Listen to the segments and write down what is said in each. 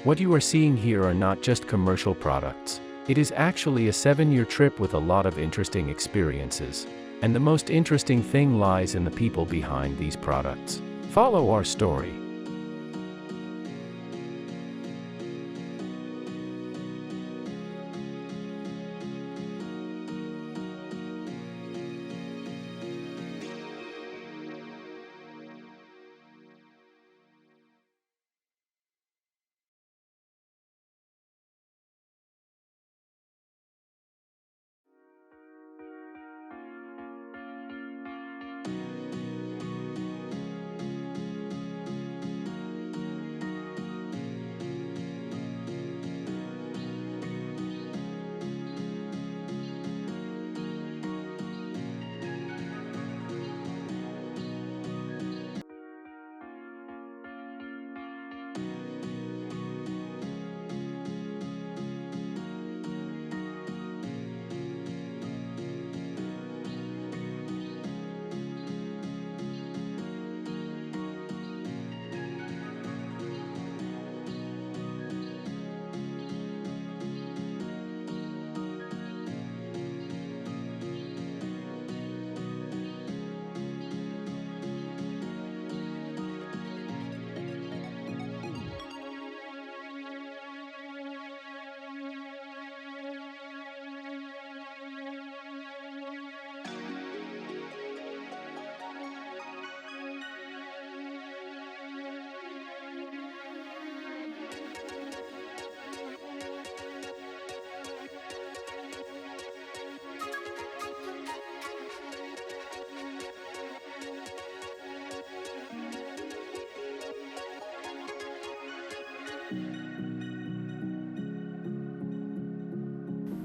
What you are seeing here are not just commercial products. It is actually a 7-year trip with a lot of interesting experiences. And the most interesting thing lies in the people behind these products. Follow our story.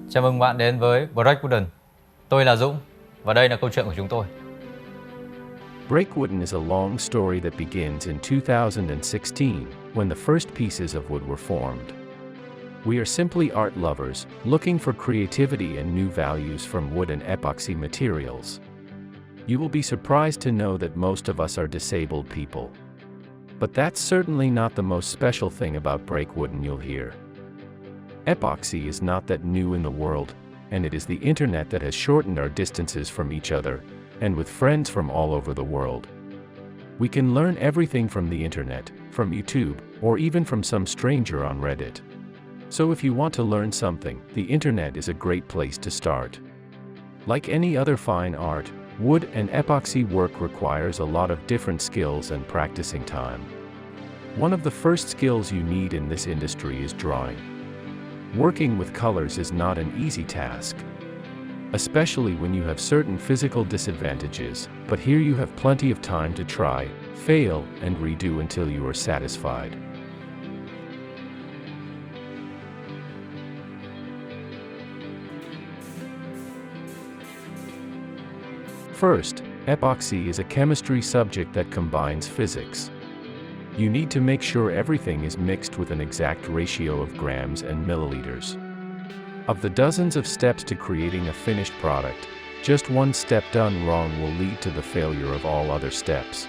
Chào mừng bạn đến với Breakwooden. Tôi là Dũng và đây là câu chuyện của chúng tôi. Breakwooden is a long story that begins in 2016, when the first pieces of wood were formed. We are simply art lovers, looking for creativity and new values from wood and epoxy materials. You will be surprised to know that most of us are disabled people. But that's certainly not the most special thing about Breakwooden you'll hear. Epoxy is not that new in the world, and it is the internet that has shortened our distances from each other, and with friends from all over the world. We can learn everything from the internet, from YouTube, or even from some stranger on Reddit. So if you want to learn something, the internet is a great place to start. Like any other fine art, wood and epoxy work requires a lot of different skills and practicing time. One of the first skills you need in this industry is drawing. Working with colors is not an easy task, especially when you have certain physical disadvantages, but here you have plenty of time to try, fail, and redo until you are satisfied. First, epoxy is a chemistry subject that combines physics. You need to make sure everything is mixed with an exact ratio of grams and milliliters. Of the dozens of steps to creating a finished product, just one step done wrong will lead to the failure of all other steps.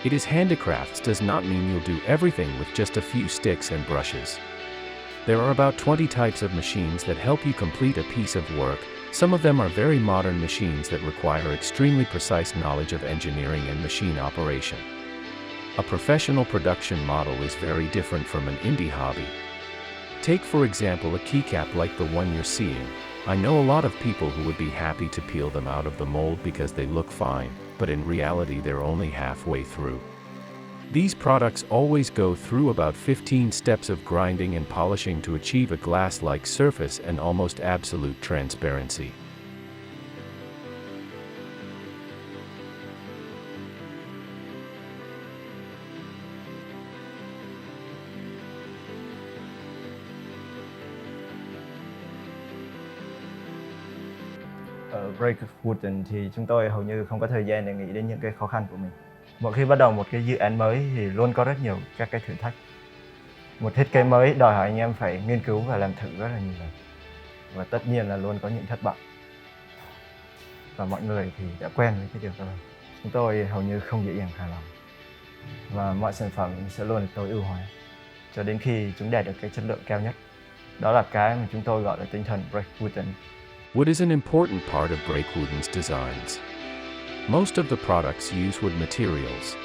It is handicrafts does not mean you'll do everything with just a few sticks and brushes. There are about 20 types of machines that help you complete a piece of work. Some of them are very modern machines that require extremely precise knowledge of engineering and machine operation. A professional production model is very different from an indie hobby. Take for example a keycap like the one you're seeing. I know a lot of people who would be happy to peel them out of the mold because they look fine, but in reality they're only halfway through. These products always go through about 15 steps of grinding and polishing to achieve a glass-like surface and almost absolute transparency. Ở Breakwooden thì chúng tôi hầu như không có thời gian để nghĩ đến những cái khó khăn của mình. Mỗi khi bắt đầu một cái dự án mới thì luôn có rất nhiều các cái thử thách. Một thiết kế mới đòi hỏi anh em phải nghiên cứu và làm thử rất là nhiều lần. Và tất nhiên là luôn có những thất bại. Và mọi người thì đã quen với cái điều đó. Chúng tôi hầu như không dễ dàng hài lòng. Và mọi sản phẩm sẽ luôn được tối ưu hóa. cho đến khi chúng đạt được cái chất lượng cao nhất. Đó là cái mà chúng tôi gọi là tinh thần Breakwooden. Wood is an important part of Breakwooden's designs. Most of the products use wood materials.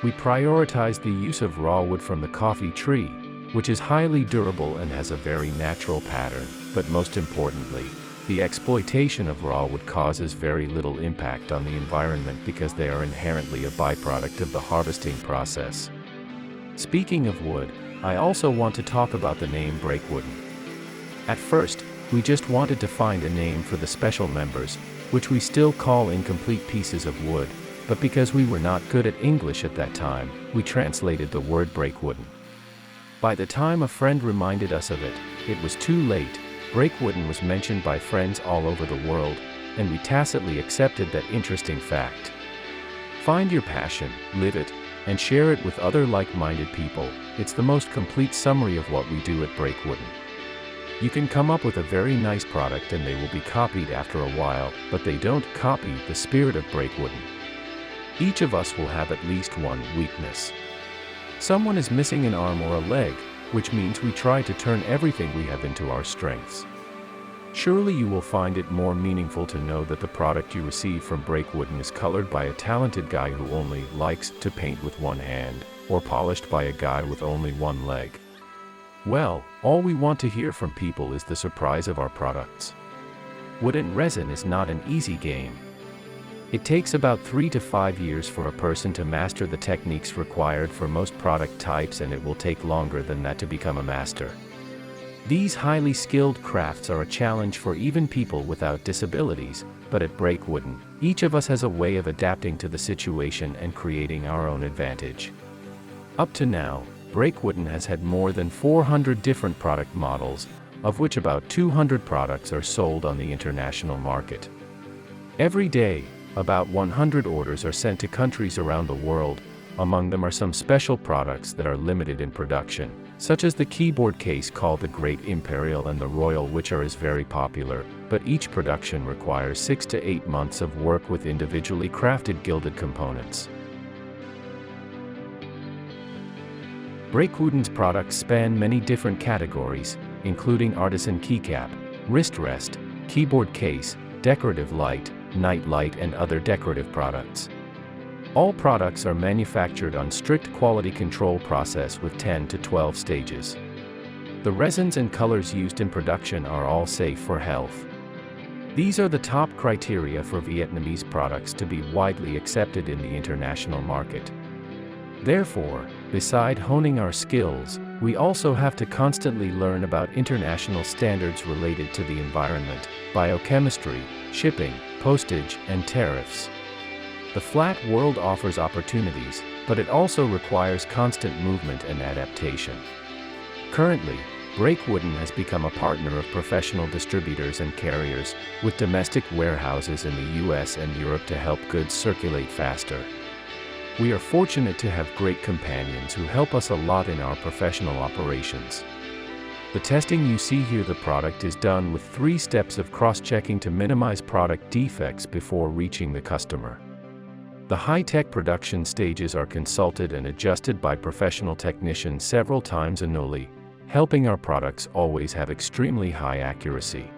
We prioritize the use of raw wood from the coffee tree, which is highly durable and has a very natural pattern, but most importantly, the exploitation of raw wood causes very little impact on the environment because they are inherently a byproduct of the harvesting process. Speaking of wood, I also want to talk about the name Breakwooden. At first, we just wanted to find a name for the special members, which we still call incomplete pieces of wood, but because we were not good at English at that time, we translated the word Breakwooden. By the time a friend reminded us of it, it was too late. Breakwooden was mentioned by friends all over the world, and we tacitly accepted that interesting fact. Find your passion, live it, and share it with other like-minded people. It's the most complete summary of what we do at Breakwooden. You can come up with a very nice product and they will be copied after a while, but they don't copy the spirit of Breakwooden. Each of us will have at least one weakness. Someone is missing an arm or a leg, which means we try to turn everything we have into our strengths. Surely you will find it more meaningful to know that the product you receive from Breakwooden is colored by a talented guy who only likes to paint with one hand, or polished by a guy with only one leg. Well, all we want to hear from people is the surprise of our products. Wood and resin is not an easy game. It takes about 3 to 5 years for a person to master the techniques required for most product types, and it will take longer than that to become a master. These highly skilled crafts are a challenge for even people without disabilities, but at Breakwooden, each of us has a way of adapting to the situation and creating our own advantage. Up to now, Breakwooden has had more than 400 different product models, of which about 200 products are sold on the international market. Every day, about 100 orders are sent to countries around the world. Among them are some special products that are limited in production, such as the keyboard case called the Great Imperial and the Royal, which is very popular, but each production requires 6 to 8 months of work with individually crafted gilded components. Breakwooden's products span many different categories, including artisan keycap, wrist rest, keyboard case, decorative light, night light, and other decorative products. All products are manufactured on strict quality control process with 10 to 12 stages. The resins and colors used in production are all safe for health. These are the top criteria for Vietnamese products to be widely accepted in the international market. Therefore, beside honing our skills, we also have to constantly learn about international standards related to the environment, biochemistry, shipping, postage, and tariffs. The flat world offers opportunities, but it also requires constant movement and adaptation. Currently, Breakwooden has become a partner of professional distributors and carriers, with domestic warehouses in the US and Europe to help goods circulate faster. We are fortunate to have great companions who help us a lot in our professional operations. The testing you see here, the product is done with 3 steps of cross-checking to minimize product defects before reaching the customer. The high-tech production stages are consulted and adjusted by professional technicians several times annually, helping our products always have extremely high accuracy.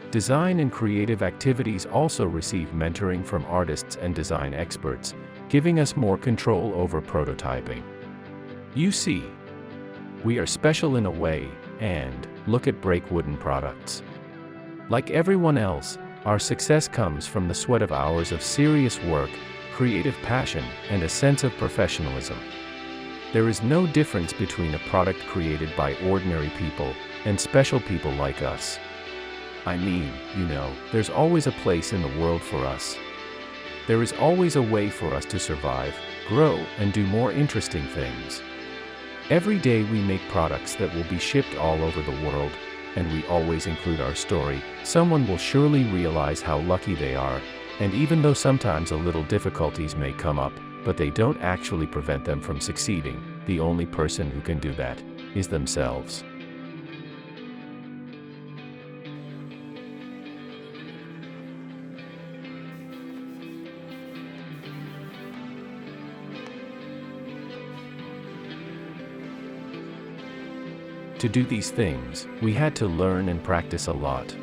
Design and creative activities also receive mentoring from artists and design experts, giving us more control over prototyping. You see, we are special in a way, and look at Breakwooden products. Like everyone else, our success comes from the sweat of hours of serious work, creative passion, and a sense of professionalism. There is no difference between a product created by ordinary people and special people like us. I mean, there's always a place in the world for us. There is always a way for us to survive, grow, and do more interesting things. Every day we make products that will be shipped all over the world, and we always include our story. Someone will surely realize how lucky they are, and even though sometimes a little difficulties may come up, but they don't actually prevent them from succeeding, the only person who can do that is themselves. To do these things, we had to learn and practice a lot.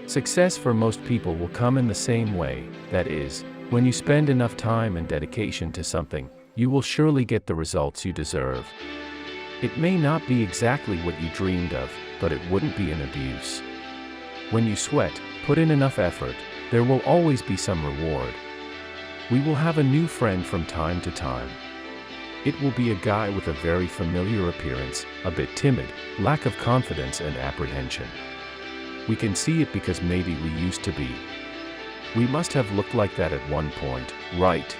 Success for most people will come in the same way, that is, when you spend enough time and dedication to something, you will surely get the results you deserve. It may not be exactly what you dreamed of, but it wouldn't be an abuse. When you sweat, put in enough effort, there will always be some reward. We will have a new friend from time to time. It will be a guy with a very familiar appearance, a bit timid, lack of confidence and apprehension. We can see it because maybe we used to be. We must have looked like that at one point, right?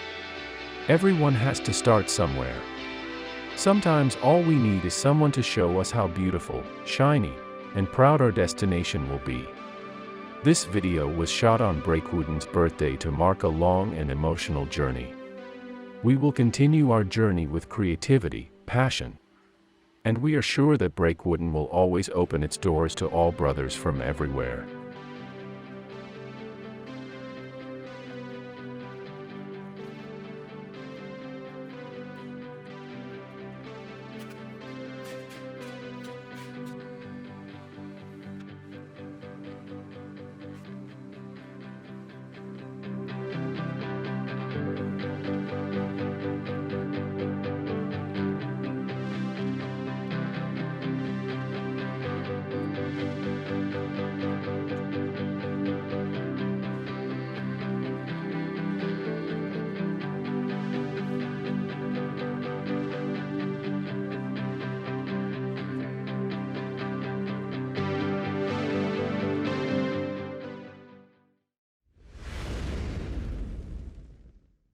Everyone has to start somewhere. Sometimes all we need is someone to show us how beautiful, shiny, and proud our destination will be. This video was shot on Breakwooden's birthday to mark a long and emotional journey. We will continue our journey with creativity, passion, and we are sure that Breakwooden will always open its doors to all brothers from everywhere.